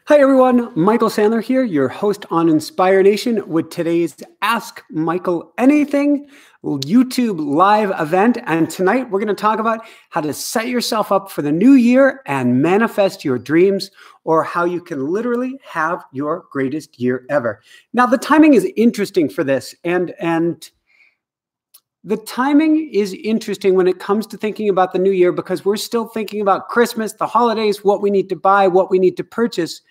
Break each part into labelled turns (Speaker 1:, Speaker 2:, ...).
Speaker 1: Hi everyone, Michael Sandler here, your host on Inspire Nation with today's Ask Michael Anything YouTube live event. And tonight we're going to talk about how to set yourself up for the new year and manifest your dreams, or how you can literally have your greatest year ever. Now, the timing is interesting for this, and the timing is interesting when it comes to thinking about the new year, because we're still thinking about Christmas, the holidays, what we need to buy, what we need to purchase.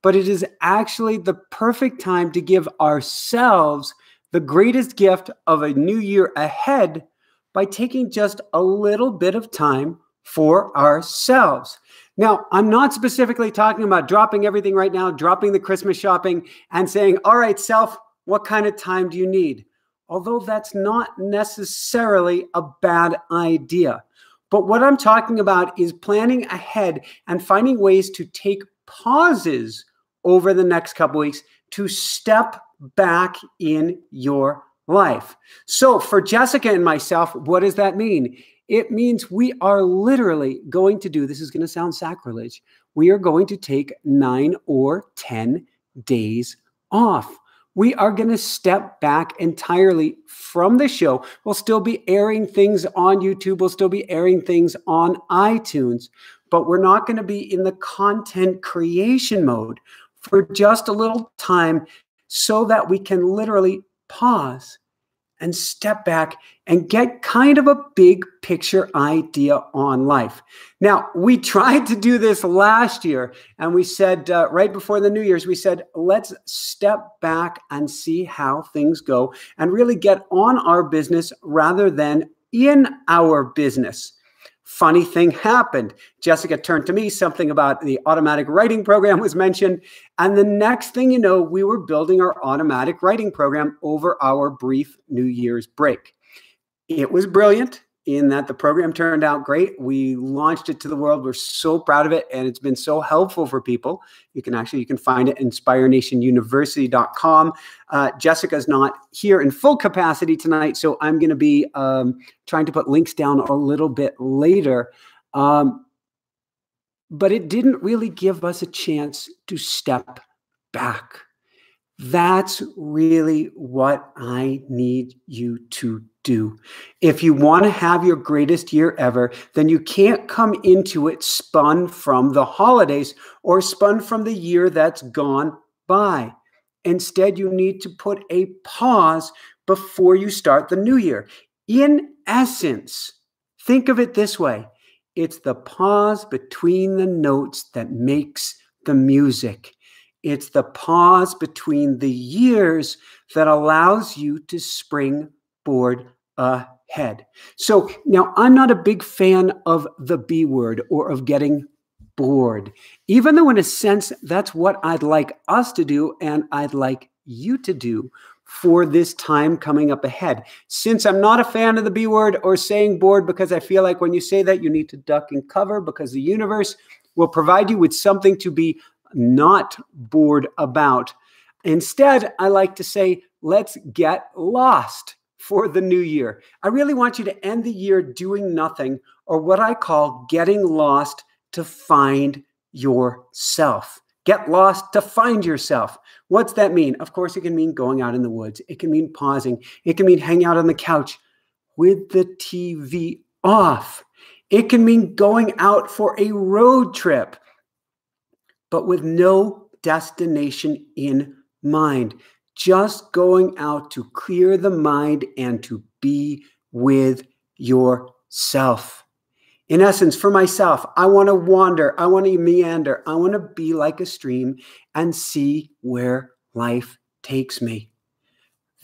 Speaker 1: But it is actually the perfect time to give ourselves the greatest gift of a new year ahead by taking just a little bit of time for ourselves. Now, I'm not specifically talking about dropping everything right now, dropping the Christmas shopping and saying, all right, self, what kind of time do you need? Although that's not necessarily a bad idea. But what I'm talking about is planning ahead and finding ways to take pauses over the next couple weeks to step back in your life. So for Jessica and myself, what does that mean? It means we are literally going to do, this is going to sound sacrilege, we are going to take 9 or 10 days off. We are going to step back entirely from the show. We'll still be airing things on YouTube. We'll still be airing things on iTunes, but we're not going to be in the content creation mode for just a little time, so that we can literally pause and step back and get kind of a big picture idea on life. Now, we tried to do this last year, and we said right before the New Year's, we said, let's step back and see how things go and really get on our business rather than in our business. Funny thing happened. Jessica turned to me, something about the automatic writing program was mentioned. And the next thing you know, we were building our automatic writing program over our brief New Year's break. It was brilliant in that the program turned out great. We launched it to the world. We're so proud of it, and it's been so helpful for people. You can find it at inspirenationuniversity.com. Jessica's not here in full capacity tonight, so I'm going to be trying to put links down a little bit later. But it didn't really give us a chance to step back. That's really what I need you to do. If you want to have your greatest year ever, then you can't come into it spun from the holidays or spun from the year that's gone by. Instead, you need to put a pause before you start the new year. In essence, think of it this way. It's the pause between the notes that makes the music. It's the pause between the years that allows you to springboard ahead. So now, I'm not a big fan of the B word or of getting bored, even though in a sense, that's what I'd like us to do and I'd like you to do for this time coming up ahead. Since I'm not a fan of the B word or saying bored, because I feel like when you say that, you need to duck and cover, because the universe will provide you with something to be not bored about. Instead, I like to say, let's get lost for the new year. I really want you to end the year doing nothing, or what I call getting lost to find yourself. Get lost to find yourself. What's that mean? Of course, it can mean going out in the woods. It can mean pausing. It can mean hanging out on the couch with the TV off. It can mean going out for a road trip, but with no destination in mind. Just going out to clear the mind and to be with yourself. In essence, for myself, I want to wander. I want to meander. I want to be like a stream and see where life takes me.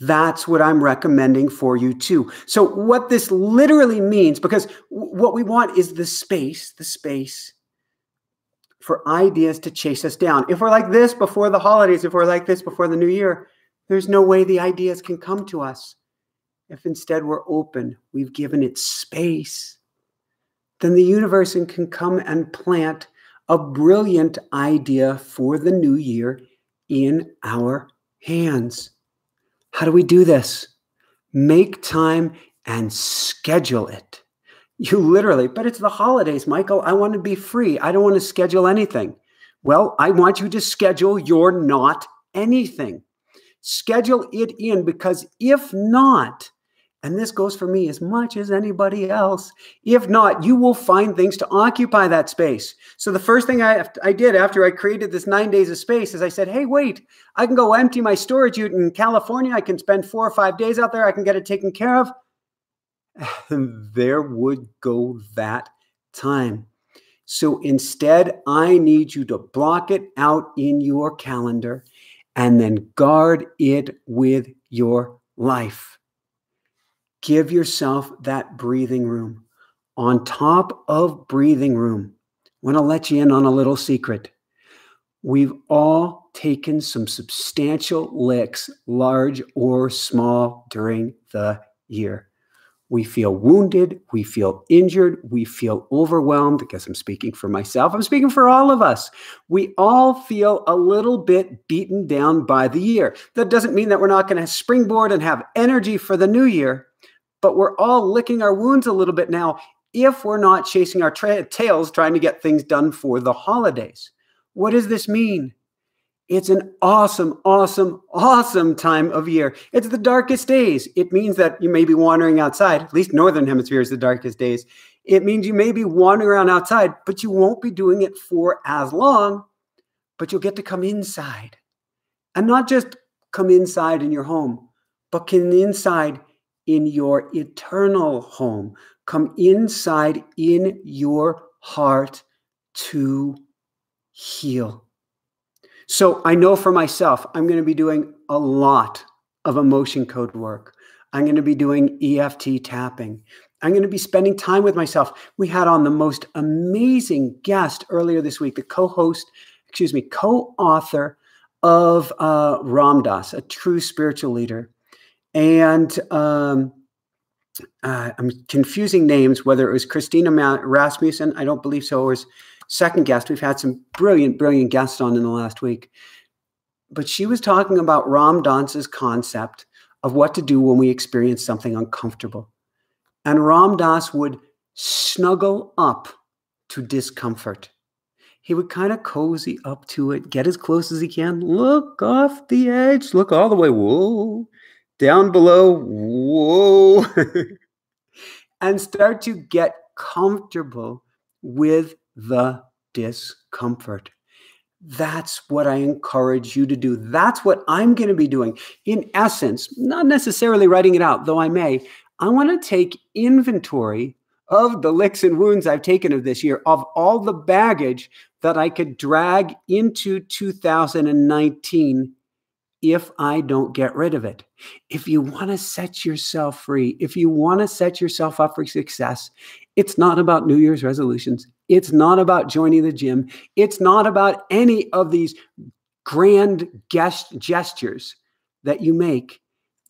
Speaker 1: That's what I'm recommending for you too. So what this literally means, because what we want is the space for ideas to chase us down. If we're like this before the holidays, if we're like this before the new year, there's no way the ideas can come to us. If instead we're open, we've given it space, then the universe can come and plant a brilliant idea for the new year in our hands. How do we do this? Make time and schedule it. You literally, but it's the holidays, Michael. I want to be free. I don't want to schedule anything. Well, I want you to schedule your not anything. Schedule it in, because if not, and this goes for me as much as anybody else, if not, you will find things to occupy that space. So the first thing I did after I created this 9 days of space is I said, hey, wait, I can go empty my storage unit in California. I can spend 4 or 5 days out there. I can get it taken care of. And there would go that time. So instead, I need you to block it out in your calendar and then guard it with your life. Give yourself that breathing room. On top of breathing room, I want to let you in on a little secret. We've all taken some substantial licks, large or small, during the year. We feel wounded, we feel injured, we feel overwhelmed. I guess I'm speaking for myself. I'm speaking for all of us. We all feel a little bit beaten down by the year. That doesn't mean that we're not going to springboard and have energy for the new year, but we're all licking our wounds a little bit now if we're not chasing our tails trying to get things done for the holidays. What does this mean? It's an awesome, awesome, awesome time of year. It's the darkest days. It means that you may be wandering outside. At least Northern Hemisphere is the darkest days. It means you may be wandering around outside, but you won't be doing it for as long, but you'll get to come inside. And not just come inside in your home, but come inside in your eternal home. Come inside in your heart to heal. So I know for myself, I'm going to be doing a lot of emotion code work. I'm going to be doing EFT tapping. I'm going to be spending time with myself. We had on the most amazing guest earlier this week, the co-author of Ram Dass, a true spiritual leader. And I'm confusing names, whether it was Christina Rasmussen, I don't believe so, or his second guest. We've had some brilliant, brilliant guests on in the last week. But she was talking about Ram Dass's concept of what to do when we experience something uncomfortable. And Ram Dass would snuggle up to discomfort. He would kind of cozy up to it, get as close as he can, look off the edge, look all the way, whoa, down below, whoa, and start to get comfortable with the discomfort. That's what I encourage you to do. That's what I'm going to be doing. In essence, not necessarily writing it out, though I may. I want to take inventory of the licks and wounds I've taken of this year, of all the baggage that I could drag into 2019 if I don't get rid of it. If you want to set yourself free, if you want to set yourself up for success, it's not about New Year's resolutions. It's not about joining the gym. It's not about any of these grand gestures that you make.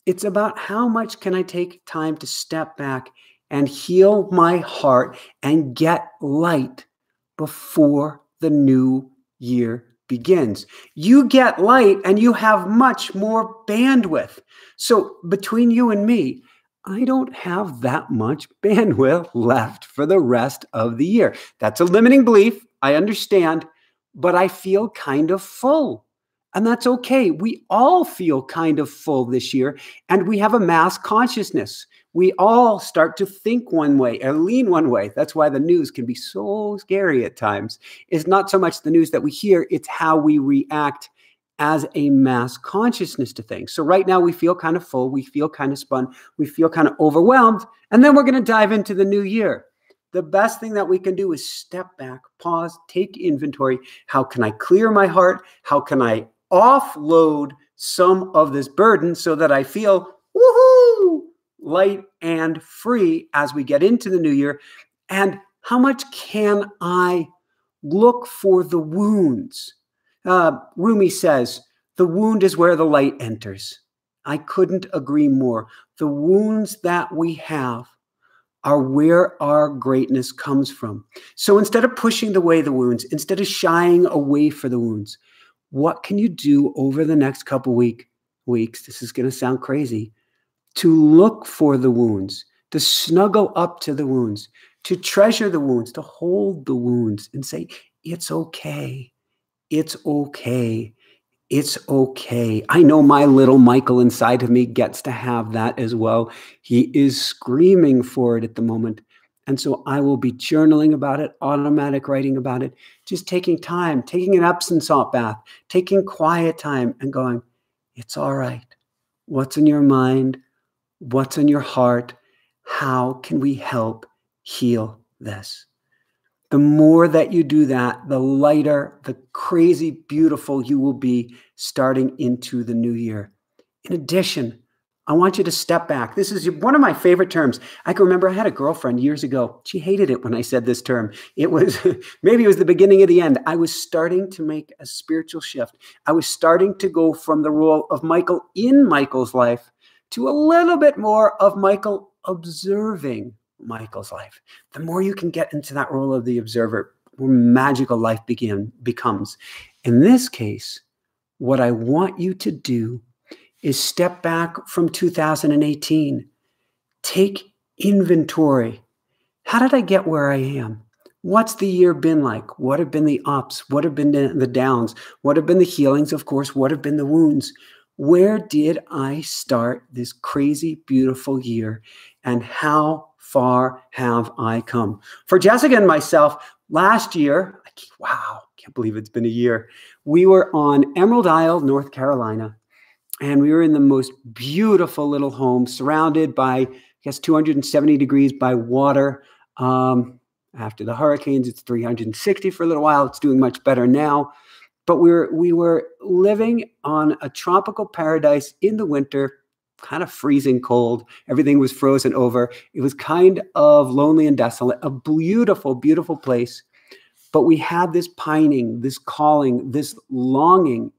Speaker 1: It's about how much can I take time to step back and heal my heart and get light before the new year begins. You get light and you have much more bandwidth. So between you and me, I don't have that much bandwidth left for the rest of the year. That's a limiting belief. I understand, but I feel kind of full. And that's okay. We all feel kind of full this year, and we have a mass consciousness. We all start to think one way or lean one way. That's why the news can be so scary at times. It's not so much the news that we hear, it's how we react as a mass consciousness to things. So right now we feel kind of full, we feel kind of spun, we feel kind of overwhelmed, and then we're going to dive into the new year. The best thing that we can do is step back, pause, take inventory. How can I clear my heart? How can I offload some of this burden so that I feel woohoo, light and free as we get into the new year? And how much can I look for the wounds? Rumi says, the wound is where the light enters. I couldn't agree more. The wounds that we have are where our greatness comes from. So instead of pushing away the wounds, instead of shying away for the wounds, what can you do over the next couple weeks? This is going to sound crazy. To look for the wounds, to snuggle up to the wounds, to treasure the wounds, to hold the wounds and say, it's okay. It's okay. It's okay. I know my little Michael inside of me gets to have that as well. He is screaming for it at the moment. And so I will be journaling about it, automatic writing about it, just taking time, taking an Epsom salt bath, taking quiet time and going, it's all right. What's in your mind? What's in your heart? How can we help heal this? The more that you do that, the lighter, the crazy beautiful you will be starting into the new year. In addition, I want you to step back. This is one of my favorite terms. I can remember I had a girlfriend years ago. She hated it when I said this term. It was, maybe it was the beginning of the end. I was starting to make a spiritual shift. I was starting to go from the role of Michael in Michael's life to a little bit more of Michael observing Michael's life. The more you can get into that role of the observer, the more magical life becomes. In this case, what I want you to do is step back from 2018. Take inventory. How did I get where I am? What's the year been like? What have been the ups? What have been the downs? What have been the healings? Of course, what have been the wounds? Where did I start this crazy, beautiful year? And how far have I come? For Jessica and myself, last year, wow, can't believe it's been a year. We were on Emerald Isle, North Carolina, and we were in the most beautiful little home surrounded by, I guess, 270 degrees by water. After the hurricanes, it's 360 for a little while. It's doing much better now. But we were living on a tropical paradise in the winter, kind of freezing cold. Everything was frozen over. It was kind of lonely and desolate, a beautiful, beautiful place. But we had this pining, this calling, this longing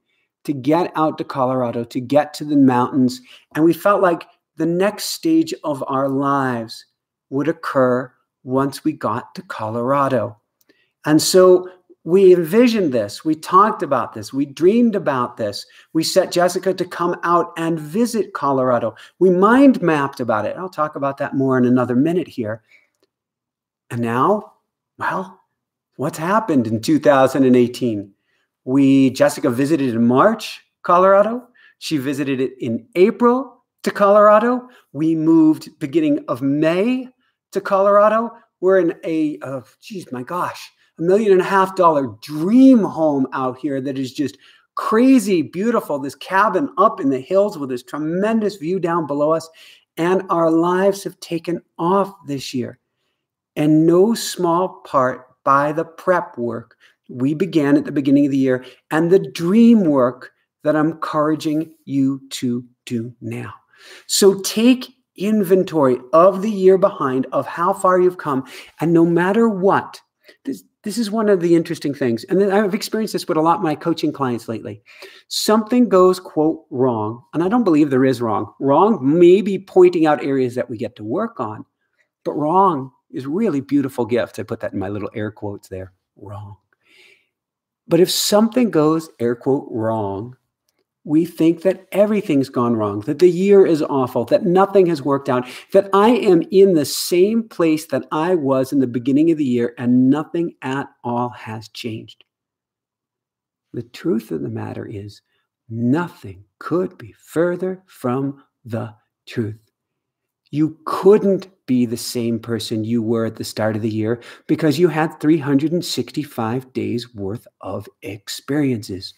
Speaker 1: to get out to Colorado, to get to the mountains. And we felt like the next stage of our lives would occur once we got to Colorado. And so we envisioned this. We talked about this. We dreamed about this. We set Jessica to come out and visit Colorado. We mind mapped about it. I'll talk about that more in another minute here. And now, well, what's happened in 2018? Jessica visited in March, Colorado. She visited it in April to Colorado. We moved beginning of May to Colorado. We're in $1.5 million dream home out here that is just crazy beautiful. This cabin up in the hills with this tremendous view down below us. And our lives have taken off this year. And no small part by the prep work we began at the beginning of the year and the dream work that I'm encouraging you to do now. So take inventory of the year behind, of how far you've come. And no matter what, this is one of the interesting things. And I've experienced this with a lot of my coaching clients lately. Something goes, quote, wrong. And I don't believe there is wrong. Wrong may be pointing out areas that we get to work on. But wrong is really beautiful gift. I put that in my little air quotes there. Wrong. But if something goes, air quote, wrong, we think that everything's gone wrong, that the year is awful, that nothing has worked out, that I am in the same place that I was in the beginning of the year and nothing at all has changed. The truth of the matter is nothing could be further from the truth. You couldn't be the same person you were at the start of the year because you had 365 days worth of experiences.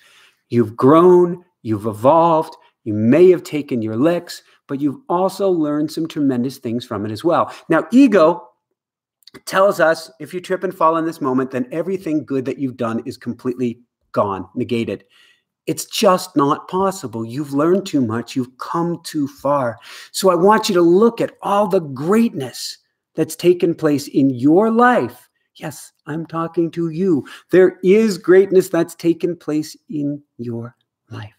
Speaker 1: You've grown, you've evolved, you may have taken your licks, but you've also learned some tremendous things from it as well. Now, ego tells us if you trip and fall in this moment, then everything good that you've done is completely gone, negated. It's just not possible. You've learned too much. You've come too far. So I want you to look at all the greatness that's taken place in your life. Yes, I'm talking to you. There is greatness that's taken place in your life.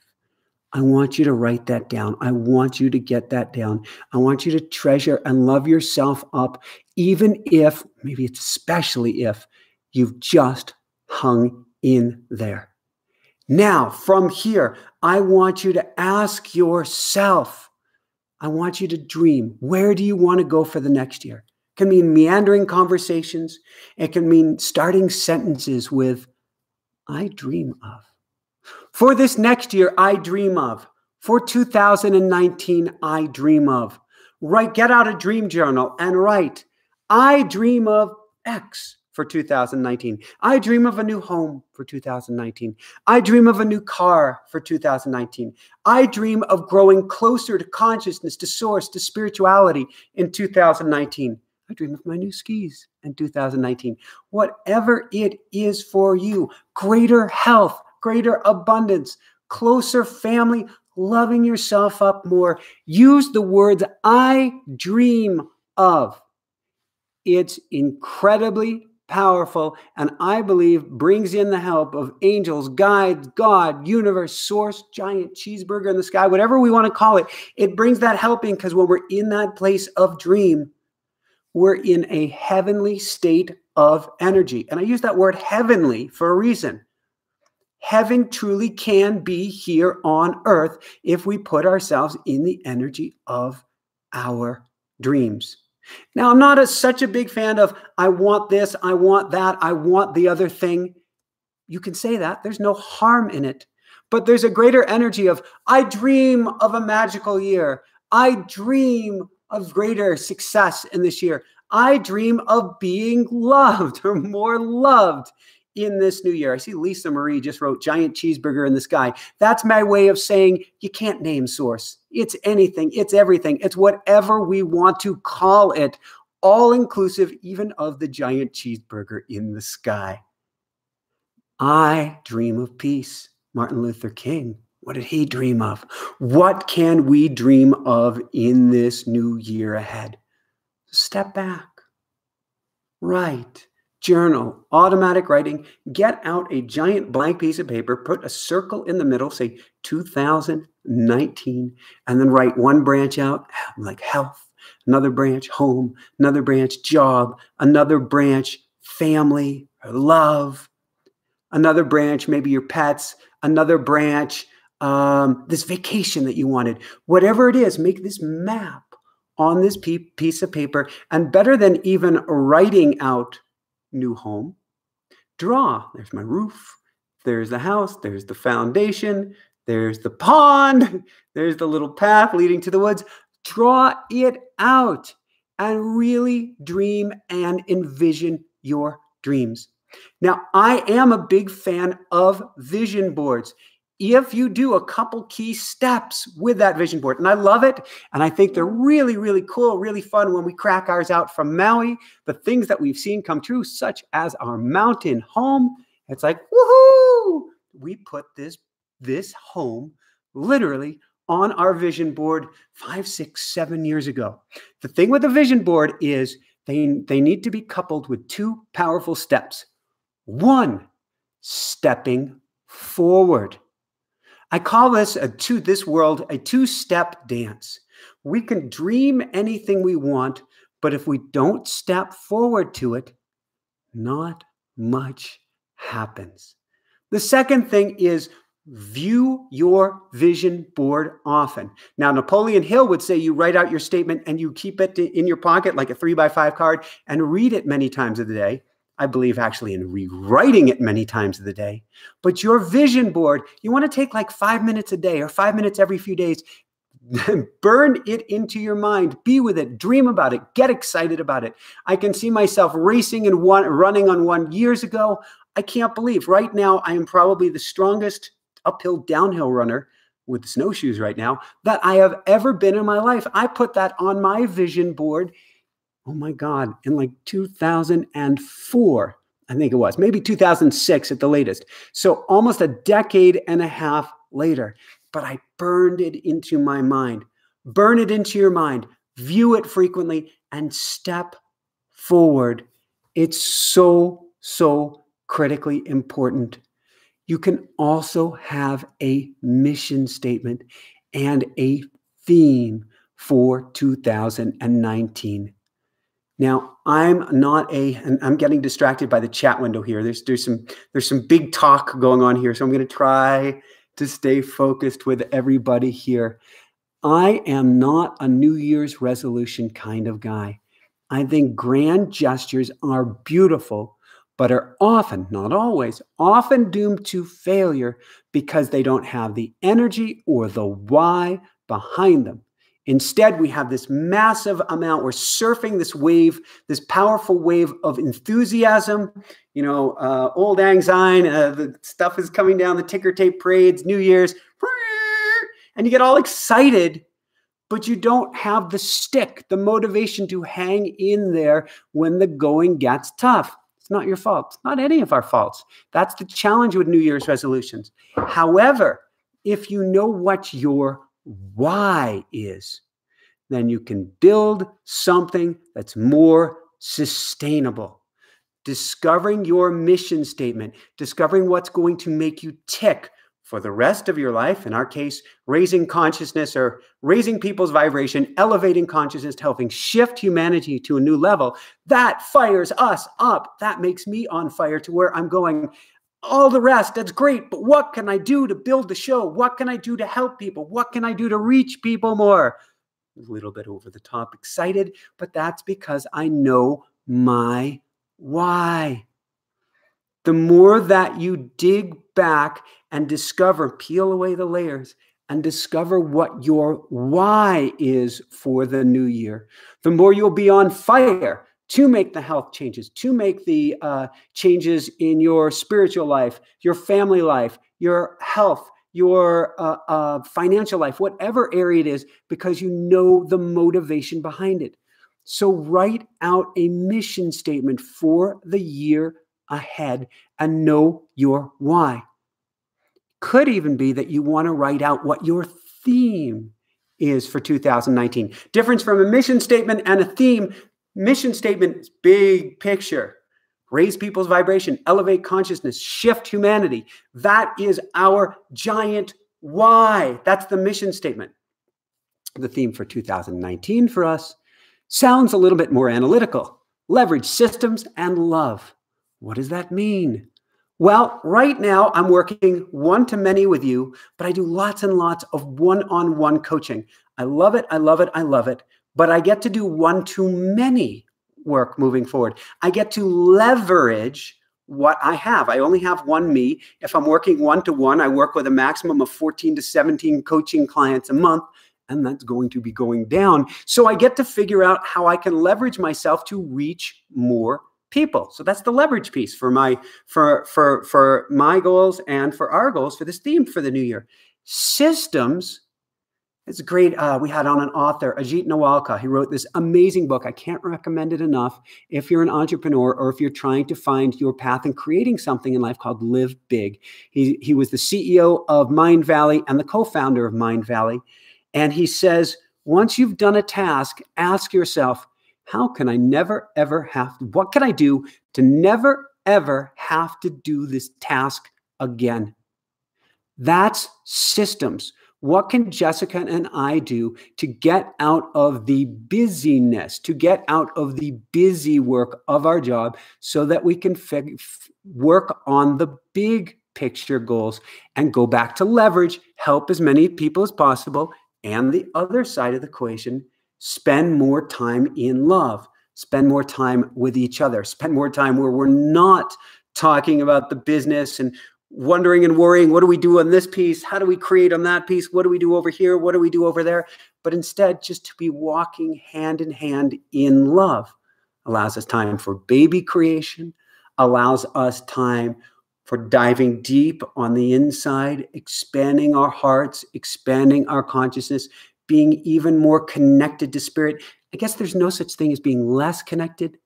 Speaker 1: I want you to write that down. I want you to get that down. I want you to treasure and love yourself up, even if, maybe it's especially if, you've just hung in there. Now, from here, I want you to ask yourself, I want you to dream, where do you want to go for the next year? It can mean meandering conversations. It can mean starting sentences with, I dream of. For this next year, I dream of. For 2019, I dream of. Get out a dream journal and write, I dream of X for 2019. I dream of a new home for 2019. I dream of a new car for 2019. I dream of growing closer to consciousness, to source, to spirituality in 2019. I dream of my new skis in 2019. Whatever it is for you, greater health, greater abundance, closer family, loving yourself up more. Use the words I dream of. It's incredibly powerful, and I believe brings in the help of angels, guides, God, universe, source, giant cheeseburger in the sky, whatever we want to call it. It brings that help in because when we're in that place of dream, we're in a heavenly state of energy. And I use that word heavenly for a reason. Heaven truly can be here on earth if we put ourselves in the energy of our dreams. Now, I'm not such a big fan of, I want this, I want that, I want the other thing. You can say that. There's no harm in it. But there's a greater energy of, I dream of a magical year. I dream of greater success in this year. I dream of being loved or more loved in this new year. I see Lisa Marie just wrote giant cheeseburger in the sky. That's my way of saying you can't name source. It's anything. It's everything. It's whatever we want to call it, all inclusive even of the giant cheeseburger in the sky. I dream of peace. Martin Luther King. What did he dream of? What can we dream of in this new year ahead? Step back. Write. Journal, automatic writing, get out a giant blank piece of paper, put a circle in the middle, say 2019, and then write one branch out, like health, another branch, home, another branch, job, another branch, family, or love, another branch, maybe your pets, another branch, this vacation that you wanted. Whatever it is, make this map on this piece of paper, and better than even writing out new home, draw. There's my roof. There's the house. There's the foundation. There's the pond. There's the little path leading to the woods. Draw it out and really dream and envision your dreams. Now, I am a big fan of vision boards. If you do a couple key steps with that vision board, and I love it, and I think they're really, really cool, really fun when we crack ours out from Maui, the things that we've seen come true, such as our mountain home, it's like, woohoo! We put this home literally on our vision board 5, 6, 7 years ago. The thing with the vision board is they need to be coupled with two powerful steps. One, stepping forward. I call this this world a two-step dance. We can dream anything we want, but if we don't step forward to it, not much happens. The second thing is view your vision board often. Now, Napoleon Hill would say you write out your statement and you keep it in your pocket like a 3x5 card and read it many times of the day. I believe actually in rewriting it many times of the day. But your vision board, you want to take like 5 minutes a day or 5 minutes every few days. Burn it into your mind. Be with it. Dream about it. Get excited about it. I can see myself racing and running on one years ago. I can't believe right now I am probably the strongest uphill, downhill runner with snowshoes right now that I have ever been in my life. I put that on my vision board. Oh my God, in like 2004, I think it was, maybe 2006 at the latest. So almost a decade and a half later, but I burned it into my mind. Burn it into your mind, view it frequently, and step forward. It's so, so critically important. You can also have a mission statement and a theme for 2019. Now, and I'm getting distracted by the chat window here. There's some big talk going on here, so I'm going to try to stay focused with everybody here. I am not a New Year's resolution kind of guy. I think grand gestures are beautiful, but are often, not always, often doomed to failure because they don't have the energy or the why behind them. Instead, we have this massive amount. We're surfing this wave, this powerful wave of enthusiasm. Old Lang Syne, the stuff is coming down, the ticker tape parades, New Year's, and you get all excited, but you don't have the stick, the motivation to hang in there when the going gets tough. It's not your fault. It's not any of our faults. That's the challenge with New Year's resolutions. However, if you know what your why is, then you can build something that's more sustainable. Discovering your mission statement, discovering what's going to make you tick for the rest of your life, in our case, raising consciousness or raising people's vibration, elevating consciousness, helping shift humanity to a new level, that fires us up. That makes me on fire to where I'm going. All the rest, that's great, but what can I do to build the show? What can I do to help people? What can I do to reach people more? A little bit over the top excited, but that's because I know my why. The more that you dig back and discover, peel away the layers and discover what your why is for the new year, the more you'll be on fire to make the health changes, to make the changes in your spiritual life, your family life, your health, your financial life, whatever area it is, because you know the motivation behind it. So write out a mission statement for the year ahead and know your why. Could even be that you want to write out what your theme is for 2019. Difference from a mission statement and a theme. Mission statement is big picture. Raise people's vibration, elevate consciousness, shift humanity. That is our giant why. That's the mission statement. The theme for 2019 for us sounds a little bit more analytical. Leverage systems and love. What does that mean? Well, right now I'm working one-to-many with you, but I do lots and lots of one-on-one coaching. I love it, I love it, I love it, but I get to do one-to-many work moving forward. I get to leverage what I have. I only have one me. If I'm working one-to-one, I work with a maximum of 14 to 17 coaching clients a month, and that's going to be going down. So I get to figure out how I can leverage myself to reach more people. So that's the leverage piece for my goals and for our goals for this theme for the new year. Systems. It's great. We had on an author, Ajit Nawalka. He wrote this amazing book. I can't recommend it enough if you're an entrepreneur or if you're trying to find your path in creating something in life called Live Big. He was the CEO of Mind Valley and the co-founder of Mind Valley. And he says, once you've done a task, ask yourself, how can I never, ever have to, what can I do to never, ever have to do this task again? That's systems. What can Jessica and I do to get out of the busyness, to get out of the busy work of our job so that we can work on the big picture goals and go back to leverage, help as many people as possible, and the other side of the equation, spend more time in love, spend more time with each other, spend more time where we're not talking about the business and wondering and worrying, what do we do on this piece? How do we create on that piece? What do we do over here? What do we do over there? But instead, just to be walking hand in hand in love allows us time for baby creation, allows us time for diving deep on the inside, expanding our hearts, expanding our consciousness, being even more connected to spirit. I guess there's no such thing as being less connected,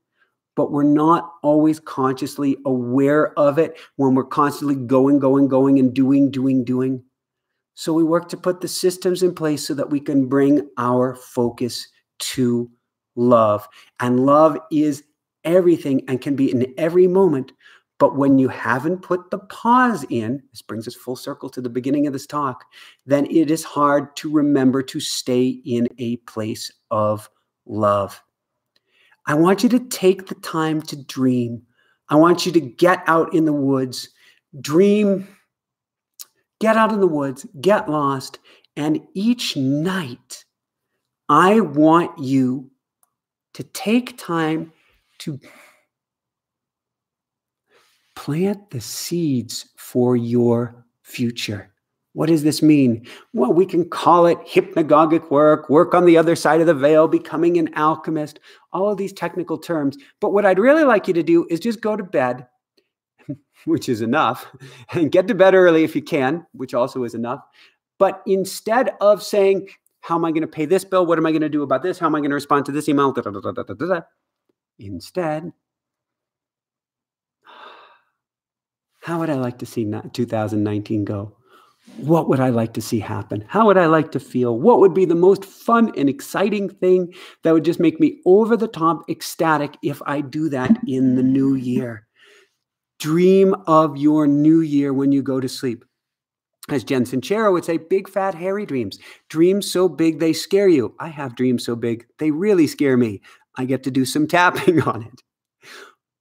Speaker 1: but we're not always consciously aware of it when we're constantly going and doing. So we work to put the systems in place so that we can bring our focus to love. And love is everything and can be in every moment. But when you haven't put the pause in, this brings us full circle to the beginning of this talk, then it is hard to remember to stay in a place of love. I want you to take the time to dream. I want you to get out in the woods, dream, get out in the woods, get lost. And each night, I want you to take time to Plant the seeds for your future. What does this mean? Well, we can call it hypnagogic work on the other side of the veil, becoming an alchemist, all of these technical terms. But what I'd really like you to do is just go to bed, which is enough, and get to bed early if you can, which also is enough. But instead of saying, how am I going to pay this bill? What am I going to do about this? How am I going to respond to this email? Instead, how would I like to see 2019 go? What would I like to see happen? How would I like to feel? What would be the most fun and exciting thing that would just make me over the top ecstatic if I do that in the new year? Dream of your new year when you go to sleep. As Jen Sincero would say, big, fat, hairy dreams. Dreams so big they scare you. I have dreams so big they really scare me. I get to do some tapping on it.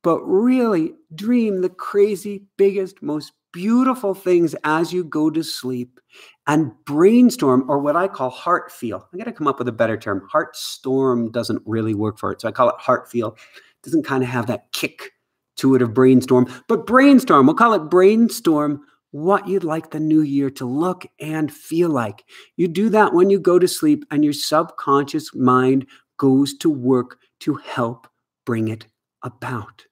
Speaker 1: But really dream the crazy, biggest, most beautiful things as you go to sleep and brainstorm, or what I call heart feel. I got to come up with a better term. Heart storm doesn't really work for it. So I call it heart feel. It doesn't kind of have that kick to it of brainstorm, but brainstorm. We'll call it brainstorm what you'd like the new year to look and feel like. You do that when you go to sleep and your subconscious mind goes to work to help bring it about.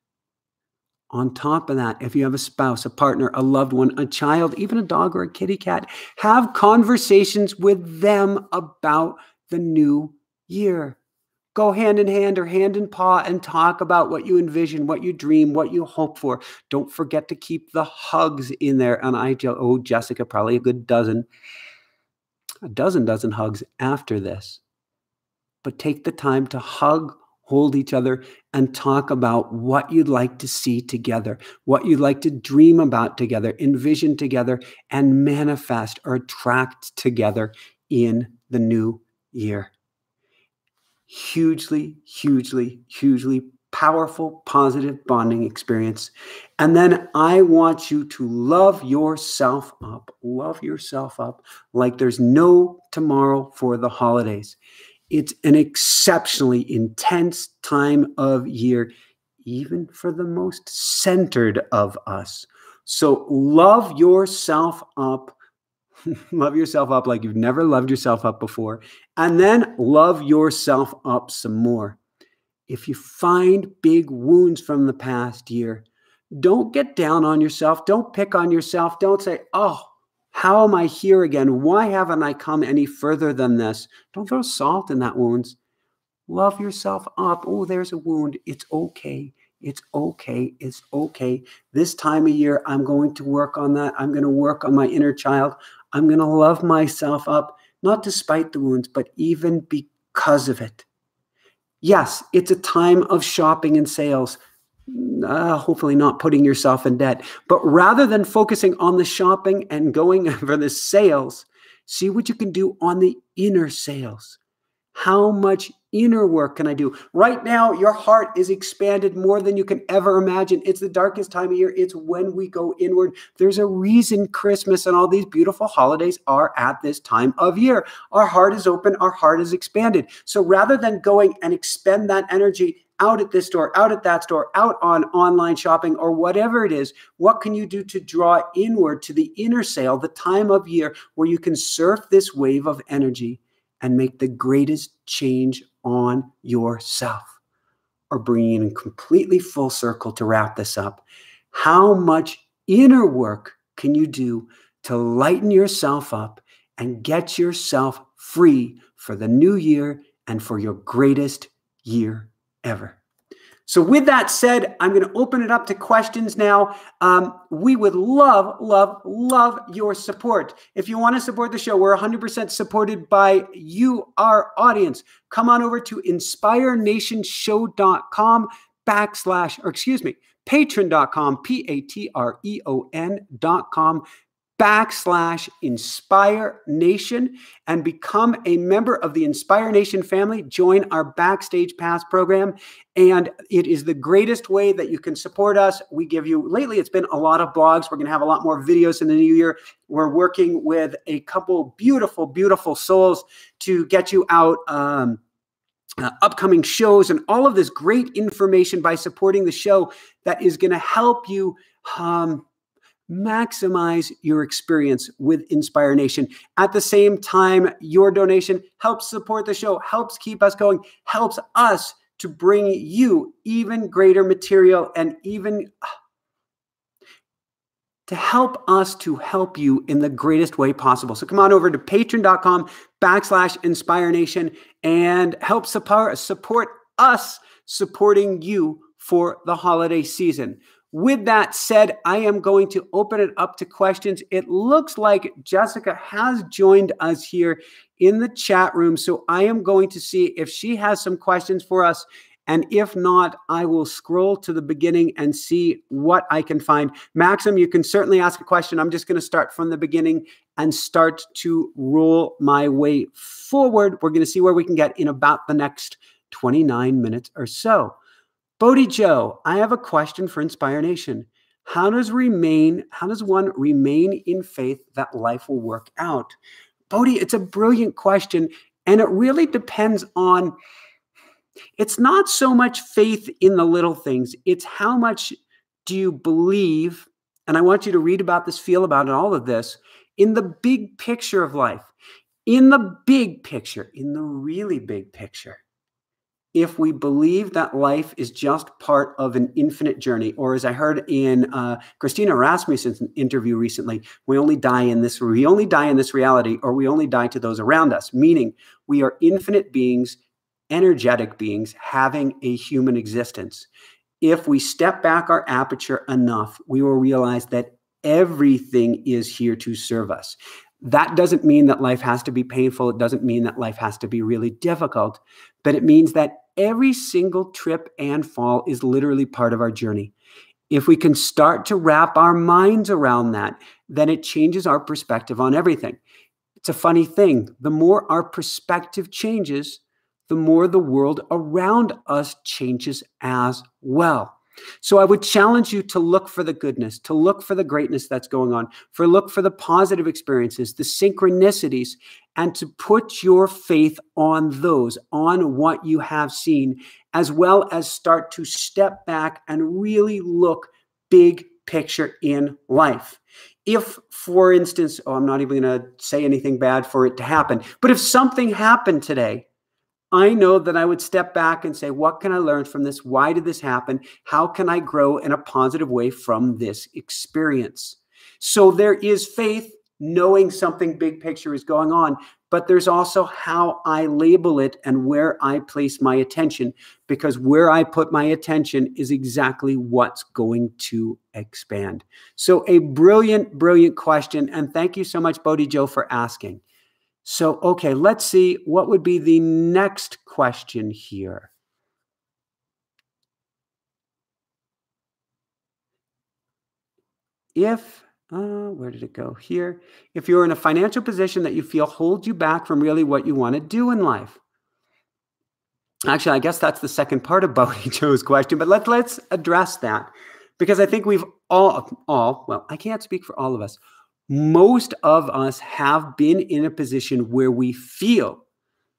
Speaker 1: On top of that, if you have a spouse, a partner, a loved one, a child, even a dog or a kitty cat, have conversations with them about the new year. Go hand in hand or hand in paw and talk about what you envision, what you dream, what you hope for. Don't forget to keep the hugs in there. And I owe Jessica probably a good dozen hugs after this. But take the time to hug, hold each other, and talk about what you'd like to see together, what you'd like to dream about together, envision together, and manifest or attract together in the new year. Hugely, hugely, hugely powerful, positive bonding experience. And then I want you to love yourself up like there's no tomorrow for the holidays. It's an exceptionally intense time of year, even for the most centered of us. So love yourself up. Love yourself up like you've never loved yourself up before. And then love yourself up some more. If you find big wounds from the past year, don't get down on yourself. Don't pick on yourself. Don't say, oh, how am I here again? Why haven't I come any further than this? Don't throw salt in that wound. Love yourself up. Oh, there's a wound. It's okay. It's okay. It's okay. This time of year, I'm going to work on that. I'm going to work on my inner child. I'm going to love myself up, not despite the wounds, but even because of it. Yes, it's a time of shopping and sales. Hopefully not putting yourself in debt. But rather than focusing on the shopping and going for the sales, see what you can do on the inner sales. How much inner work can I do? Right now, your heart is expanded more than you can ever imagine. It's the darkest time of year. It's when we go inward. There's a reason Christmas and all these beautiful holidays are at this time of year. Our heart is open. Our heart is expanded. So rather than going and expend that energy out at this store, out at that store, out on online shopping, or whatever it is, what can you do to draw inward to the inner sale, the time of year where you can surf this wave of energy and make the greatest change on yourself? Or bringing it in completely full circle to wrap this up. How much inner work can you do to lighten yourself up and get yourself free for the new year and for your greatest year ever? So with that said, I'm going to open it up to questions now. We would love, love, love your support. If you want to support the show, we're 100% supported by you, our audience. Come on over to inspirenationshow.com patreon.com, patreon.com/Inspire Nation and become a member of the Inspire Nation family. Join our Backstage Pass program. And it is the greatest way that you can support us. We give you, lately it's been a lot of blogs. We're going to have a lot more videos in the new year. We're working with a couple beautiful, beautiful souls to get you out upcoming shows and all of this great information by supporting the show that is going to help you Um, maximize your experience with Inspire Nation. At the same time, your donation helps support the show, helps keep us going, helps us to bring you even greater material and even to help us to help you in the greatest way possible. So come on over to patreon.com/Inspire Nation and help support us supporting you for the holiday season. With that said, I am going to open it up to questions. It looks like Jessica has joined us here in the chat room. So I am going to see if she has some questions for us. And if not, I will scroll to the beginning and see what I can find. Maxim, you can certainly ask a question. I'm just going to start from the beginning and start to roll my way forward. We're going to see where we can get in about the next 29 minutes or so. Bodhi Joe, I have a question for Inspire Nation. How does one remain in faith that life will work out? Bodhi, it's a brilliant question, and it really depends on, it's not so much faith in the little things, it's how much do you believe, and I want you to read about this, feel about it, all of this, in the big picture of life, in the big picture, in the really big picture. If we believe that life is just part of an infinite journey, or as I heard in Christina Rasmussen's interview recently, we only die in this reality, or we only die to those around us, meaning we are infinite beings, energetic beings having a human existence. If we step back our aperture enough, we will realize that everything is here to serve us. That doesn't mean that life has to be painful. It doesn't mean that life has to be really difficult, but it means that every single trip and fall is literally part of our journey. If we can start to wrap our minds around that, then it changes our perspective on everything. It's a funny thing. The more our perspective changes, the more the world around us changes as well. So I would challenge you to look for the goodness, to look for the greatness that's going on, look for the positive experiences, the synchronicities, and to put your faith on those, on what you have seen, as well as start to step back and really look big picture in life. If, for instance, I'm not even going to say anything bad for it to happen, but if something happened today, I know that I would step back and say, what can I learn from this? Why did this happen? How can I grow in a positive way from this experience? So there is faith, knowing something big picture is going on, but there's also how I label it and where I place my attention, because where I put my attention is exactly what's going to expand. So a brilliant, brilliant question. And thank you so much, Bodhi Joe, for asking. So, okay, let's see what would be the next question here. Where did it go here? If you're in a financial position that you feel holds you back from really what you want to do in life. Actually, I guess that's the second part of Bodhi Joe's question, but let's address that, because I think we've well, I can't speak for all of us. Most of us have been in a position where we feel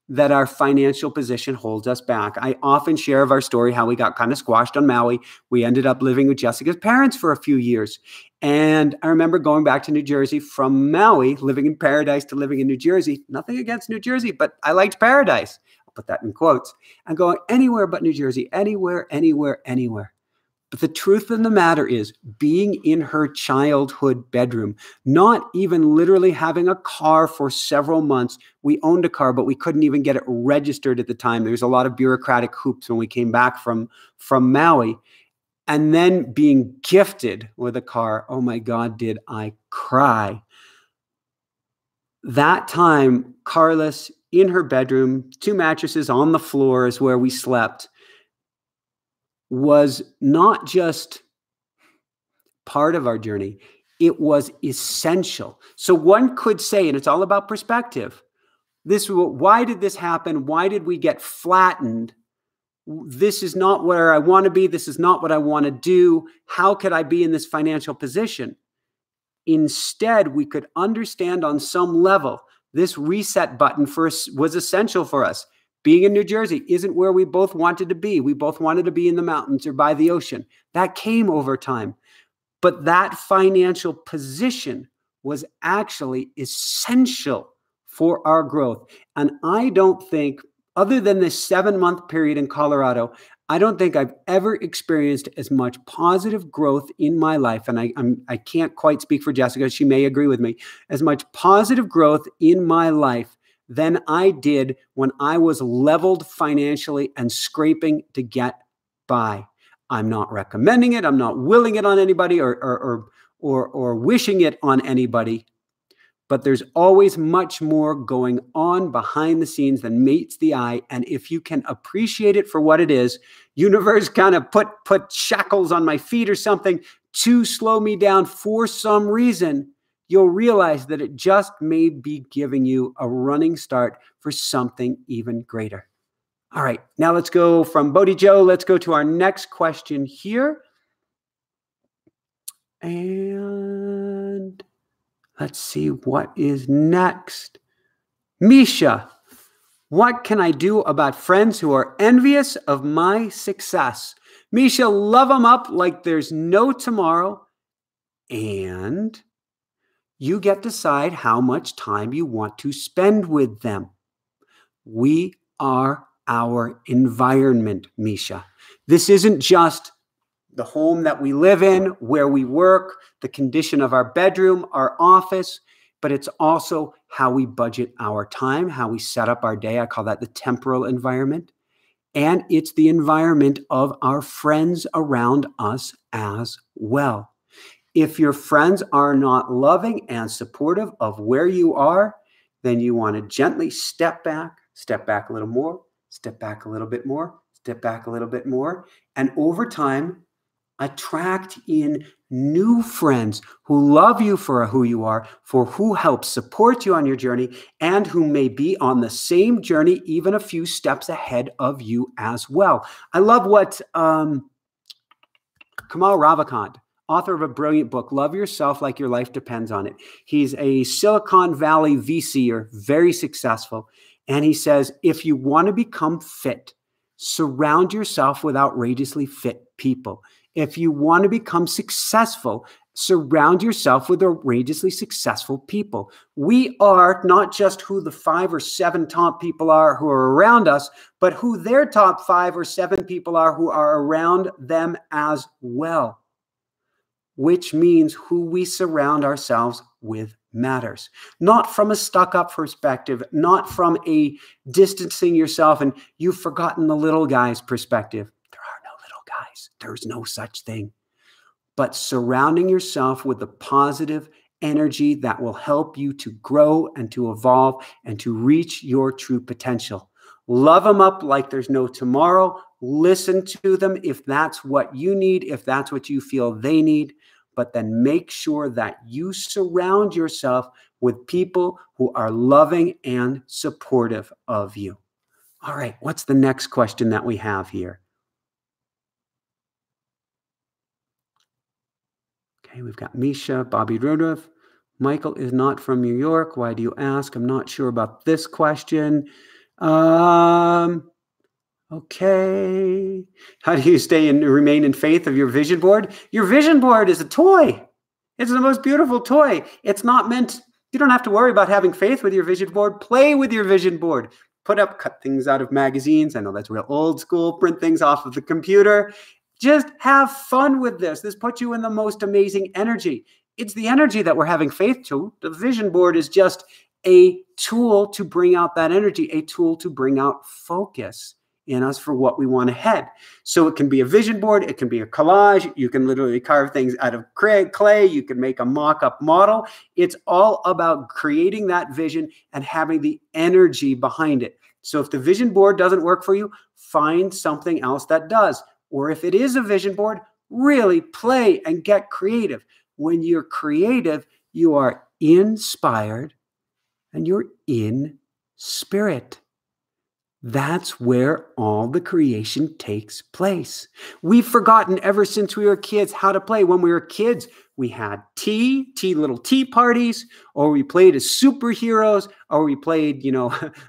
Speaker 1: that our financial position holds us back. I often share of our story, how we got kind of squashed on Maui. We ended up living with Jessica's parents for a few years. And I remember going back to New Jersey from Maui, living in paradise to living in New Jersey. Nothing against New Jersey, but I liked paradise. I'll put that in quotes. And going anywhere but New Jersey, anywhere, anywhere, anywhere. But the truth of the matter is, being in her childhood bedroom, not even literally having a car for several months. We owned a car, but we couldn't even get it registered at the time. There was a lot of bureaucratic hoops when we came back from Maui. And then being gifted with a car, oh my God, did I cry. That time, carless, in her bedroom, 2 mattresses on the floor is where we slept, was not just part of our journey, it was essential. So one could say, and it's all about perspective, why did this happen? Why did we get flattened? This is not where I want to be. This is not what I want to do. How could I be in this financial position? Instead, we could understand on some level, this reset button was essential for us. Being in New Jersey isn't where we both wanted to be. We both wanted to be in the mountains or by the ocean. That came over time. But that financial position was actually essential for our growth. And I don't think, other than this 7-month period in Colorado, I don't think I've ever experienced as much positive growth in my life. And I can't quite speak for Jessica. She may agree with me. As much positive growth in my life than I did when I was leveled financially and scraping to get by. I'm not recommending it. I'm not willing it on anybody or wishing it on anybody. But there's always much more going on behind the scenes than meets the eye. And if you can appreciate it for what it is, universe kind of put shackles on my feet or something to slow me down for some reason, you'll realize that it just may be giving you a running start for something even greater. All right, now let's go from Bodhi Joe. Let's go to our next question here. And let's see what is next. Misha, what can I do about friends who are envious of my success? Misha, love them up like there's no tomorrow. And you get to decide how much time you want to spend with them. We are our environment, Misha. This isn't just the home that we live in, where we work, the condition of our bedroom, our office, but it's also how we budget our time, how we set up our day. I call that the temporal environment. And it's the environment of our friends around us as well. If your friends are not loving and supportive of where you are, then you want to gently step back a little more, step back a little bit more, step back a little bit more. And over time, attract in new friends who love you for who you are, for who help support you on your journey, and who may be on the same journey, even a few steps ahead of you as well. I love what Kamal Ravikant, author of a brilliant book, Love Yourself Like Your Life Depends on It. He's a Silicon Valley VCer, very successful. And he says, if you want to become fit, surround yourself with outrageously fit people. If you want to become successful, surround yourself with outrageously successful people. We are not just who the 5 or 7 top people are who are around us, but who their top 5 or 7 people are who are around them as well. Which means who we surround ourselves with matters. Not from a stuck-up perspective, not from a distancing yourself and you've forgotten the little guy's perspective. There are no little guys. There's no such thing. But surrounding yourself with the positive energy that will help you to grow and to evolve and to reach your true potential. Love them up like there's no tomorrow. Listen to them if that's what you need, if that's what you feel they need. But then make sure that you surround yourself with people who are loving and supportive of you. All right, what's the next question that we have here? Okay, we've got Misha, Bobby Rudolph. Michael is not from New York. Why do you ask? I'm not sure about this question. Okay. How do you stay and remain in faith of your vision board? Your vision board is a toy. It's the most beautiful toy. It's not meant, you don't have to worry about having faith with your vision board. Play with your vision board. Cut things out of magazines. I know that's real old school. Print things off of the computer. Just have fun with this. This puts you in the most amazing energy. It's the energy that we're having faith to. The vision board is just a tool to bring out that energy, a tool to bring out focus in us for what we want ahead. So it can be a vision board. It can be a collage. You can literally carve things out of clay. You can make a mock-up model. It's all about creating that vision and having the energy behind it. So if the vision board doesn't work for you, find something else that does. Or if it is a vision board, really play and get creative. When you're creative, you are inspired and you're in spirit. That's where all the creation takes place. We've forgotten ever since we were kids how to play. When we were kids, we had little tea parties, or we played as superheroes, or we played,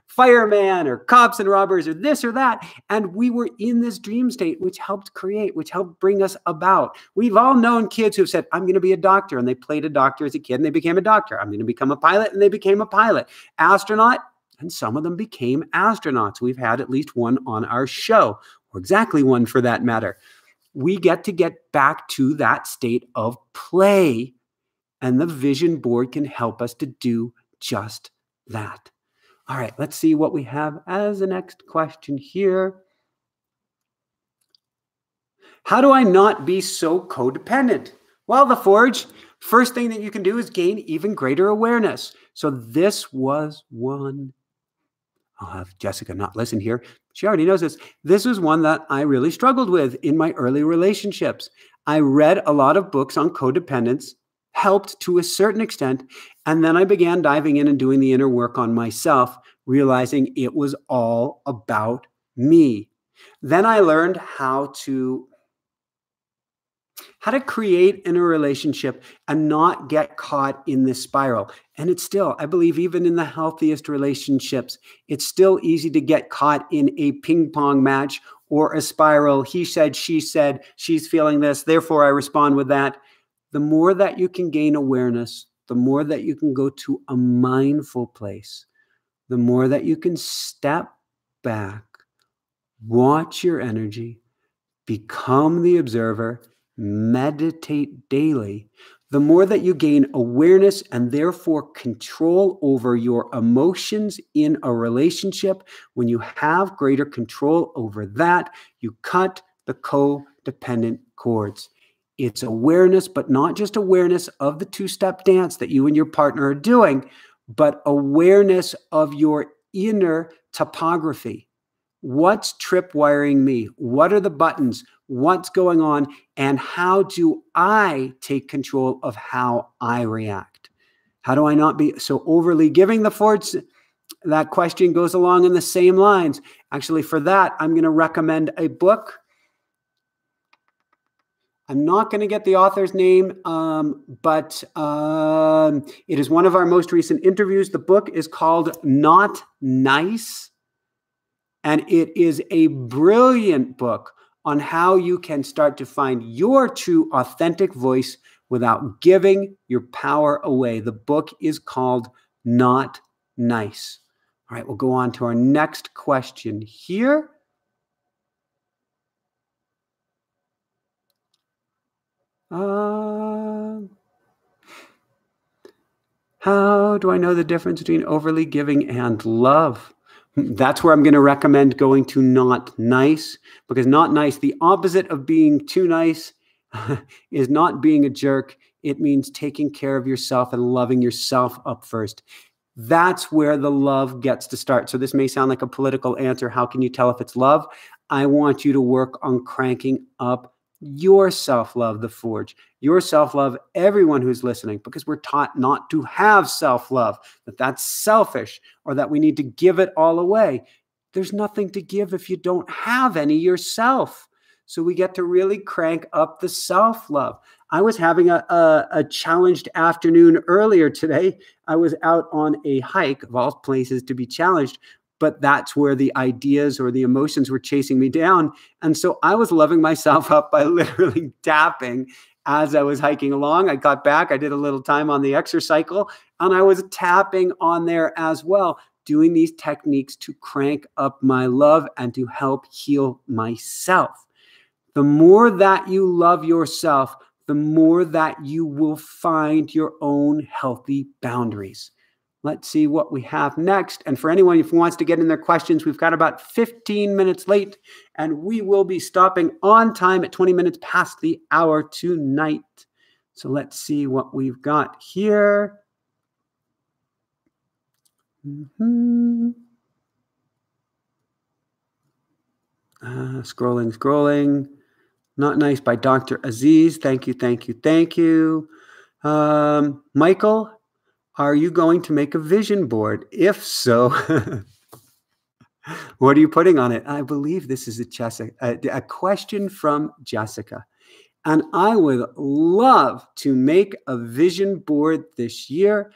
Speaker 1: fireman or cops and robbers or this or that. And we were in this dream state, which helped create, which helped bring us about. We've all known kids who've said, I'm going to be a doctor. And they played a doctor as a kid and they became a doctor. I'm going to become a pilot and they became a pilot. Astronaut. And some of them became astronauts. We've had at least one on our show, or exactly one for that matter. We get back to that state of play, and the vision board can help us to do just that. All right, let's see what we have as the next question here. How do I not be so codependent? Well, the Forge, first thing that you can do is gain even greater awareness. So this was one. I'll have Jessica not listen here. She already knows this. This is one that I really struggled with in my early relationships. I read a lot of books on codependence, helped to a certain extent, and then I began diving in and doing the inner work on myself, realizing it was all about me. Then I learned how to create in a relationship and not get caught in this spiral. And it's still, I believe, even in the healthiest relationships, it's still easy to get caught in a ping pong match or a spiral. He said, she's feeling this, therefore I respond with that. The more that you can gain awareness, the more that you can go to a mindful place, the more that you can step back, watch your energy, become the observer, meditate daily, the more that you gain awareness and therefore control over your emotions in a relationship. When you have greater control over that, you cut the codependent cords. It's awareness, but not just awareness of the two-step dance that you and your partner are doing, but awareness of your inner topography. What's tripwiring me? What are the buttons? What's going on? And how do I take control of how I react? How do I not be so overly giving? The Forge, that question goes along in the same lines. Actually, for that, I'm going to recommend a book. I'm not going to get the author's name, but it is one of our most recent interviews. The book is called Not Nice. And it is a brilliant book on how you can start to find your true, authentic voice without giving your power away. The book is called Not Nice. All right, we'll go on to our next question here. How do I know the difference between overly giving and love? That's where I'm going to recommend going to Not Nice, because Not Nice, the opposite of being too nice, is not being a jerk. It means taking care of yourself and loving yourself up first. That's where the love gets to start. So this may sound like a political answer. How can you tell if it's love? I want you to work on cranking up your self-love, the Forge. Your self-love, everyone who's listening, because we're taught not to have self-love, that that's selfish or that we need to give it all away. There's nothing to give if you don't have any yourself. So we get to really crank up the self-love. I was having a challenged afternoon earlier today. I was out on a hike, of all places to be challenged, but that's where the ideas or the emotions were chasing me down. And so I was loving myself up by literally tapping as I was hiking along. I got back, I did a little time on the exercycle, and I was tapping on there as well, doing these techniques to crank up my love and to help heal myself. The more that you love yourself, the more that you will find your own healthy boundaries. Let's see what we have next. And for anyone who wants to get in their questions, we've got about 15 minutes late, and we will be stopping on time at 20 minutes past the hour tonight. So let's see what we've got here. Scrolling. Not Nice by Dr. Aziz. Thank you, thank you, thank you. Michael, are you going to make a vision board? If so, What are you putting on it? I believe this is a question from Jessica. And I would love to make a vision board this year.